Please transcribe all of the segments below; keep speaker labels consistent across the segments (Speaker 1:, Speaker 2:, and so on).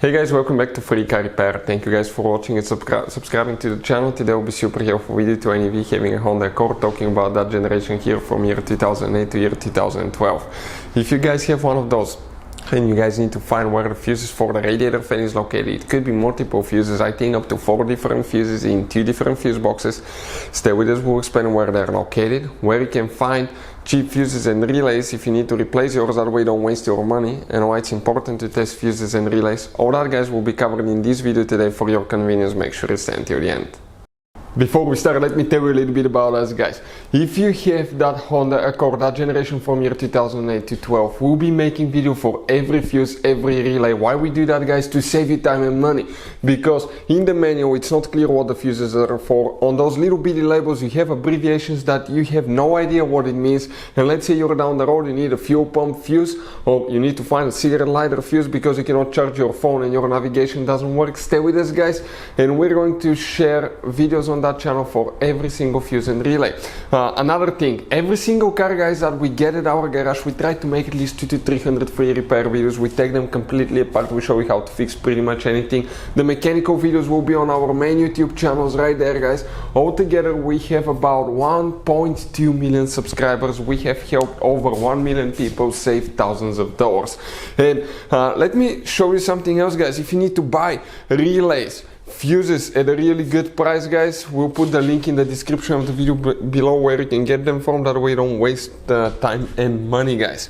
Speaker 1: Hey guys, welcome back to Free Car Repair. Thank you guys for watching and subscribing to the channel. Today will be super helpful video to any of you having a Honda Accord, talking about that generation here from year 2008 to year 2012. If you guys have one of those and you guys need to find where the fuses for the radiator fan is located, it could be multiple fuses, I think up to 4 different fuses in 2 different fuse boxes. Stay with us, we'll explain where they're located, where you can find cheap fuses and relays if you need to replace yours, that way don't waste your money, and why it's important to test fuses and relays. All that guys will be covered in this video today for your convenience. Make sure you stay until the end. Before we start, let me tell you a little bit about us guys. If you have that Honda Accord, that generation from year 2008 to 12, we'll be making video for every fuse, every relay. Why we do that guys? To save you time and money. Because in the manual it's not clear what the fuses are for. On those little bitty labels you have abbreviations that you have no idea what it means. And let's say you're down the road, you need a fuel pump fuse, or you need to find a cigarette lighter fuse because you cannot charge your phone and your navigation doesn't work. Stay with us guys, and we're going to share videos on that channel for every single fuse and relay. Another thing, every single car guys that we get at our garage, we try to make at least 200 to 300 free repair videos. We take them completely apart, we show you how to fix pretty much anything. The mechanical videos will be on our main YouTube channels right there guys. Altogether we have about 1.2 million subscribers. We have helped over 1 million people save thousands of dollars. And let me show you something else guys. If you need to buy relays, fuses at a really good price guys, we'll put the link in the description of the video below where you can get them from. That way you don't waste time and money guys,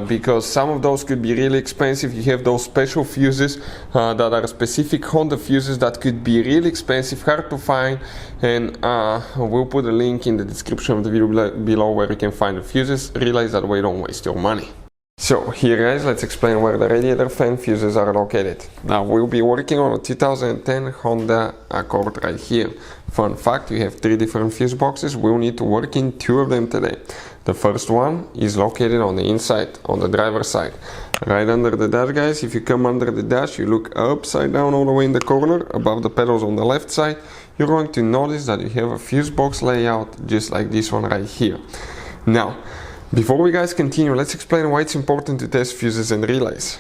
Speaker 1: because some of those could be really expensive. You have those special fuses that are specific Honda fuses that could be really expensive, hard to find, and we'll put a link in the description of the video below where you can find the fuses, relays, that way you don't waste your money. So here guys, let's explain where the radiator fan fuses are located. Now we'll be working on a 2010 Honda Accord right here. Fun fact, we have 3 different fuse boxes. We'll need to work in 2 of them today. The first one is located on the inside, on the driver's side. Right under the dash guys, if you come under the dash, you look upside down all the way in the corner, above the pedals on the left side, you're going to notice that you have a fuse box layout just like this one right here. Now, before we guys continue, let's explain why it's important to test fuses and relays.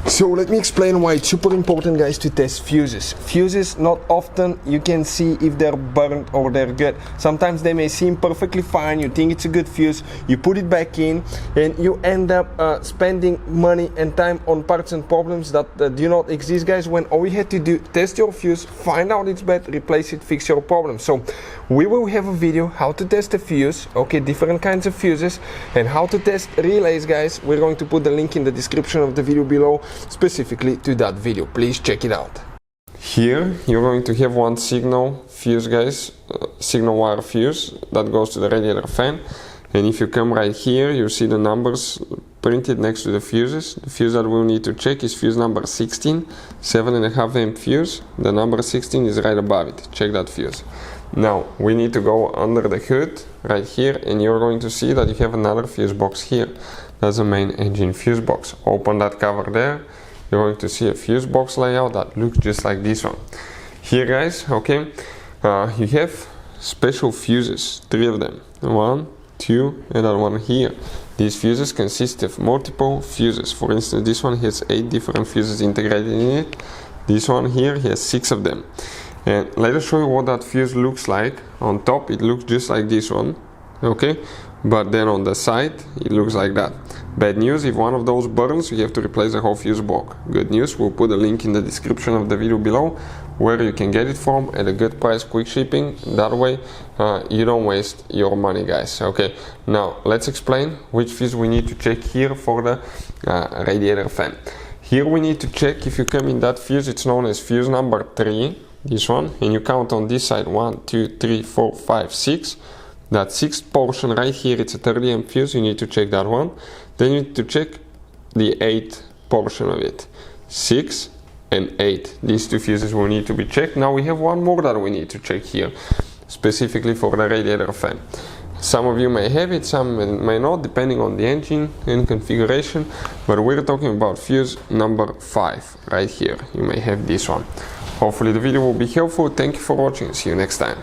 Speaker 1: So let me explain why it's super important guys to test fuses. Fuses, not often you can see if they're burnt or they're good. Sometimes they may seem perfectly fine, you think it's a good fuse, you put it back in and you end up spending money and time on parts and problems that do not exist guys, when all you had to do, test your fuse, find out it's bad, replace it, fix your problem. So we will have a video how to test a fuse, okay, different kinds of fuses, and how to test relays guys. We're going to put the link in the description of the video below specifically to that video. Please check it out. Here you're going to have one signal fuse guys, signal wire fuse that goes to the radiator fan, and if you come right here you see the numbers printed next to the fuses. The fuse that we'll need to check is fuse number 16, 7.5 amp fuse. The number 16 is right above it. Check that fuse. Now we need to go under the hood right here, and you're going to see that you have another fuse box here. That's the main engine fuse box. Open that cover there, you're going to see a fuse box layout that looks just like this one. Here guys, okay, you have special fuses, 3 of them. 1, 2, and that one here. These fuses consist of multiple fuses. For instance, this one has 8 different fuses integrated in it. This one here has 6 of them. And let us show you what that fuse looks like. On top it looks just like this one, okay, but then on the side it looks like that. Bad news, if one of those burns you have to replace the whole fuse block. Good news, we'll put a link in the description of the video below where you can get it from at a good price, quick shipping. That way you don't waste your money guys. Okay, now let's explain which fuse we need to check here for the radiator fan. Here we need to check, if you come in that fuse, it's known as fuse number 3, this one, and you count on this side 1, 2, 3, 4, 5, 6. That 6th portion right here, it's a 30 amp fuse, you need to check that one. Then you need to check the 8th portion of it. 6 and 8, these 2 fuses will need to be checked. Now we have one more that we need to check here, specifically for the radiator fan. Some of you may have it, some may not, depending on the engine and configuration, but we're talking about fuse number 5 right here. You may have this one. Hopefully the video will be helpful. Thank you for watching, see you next time.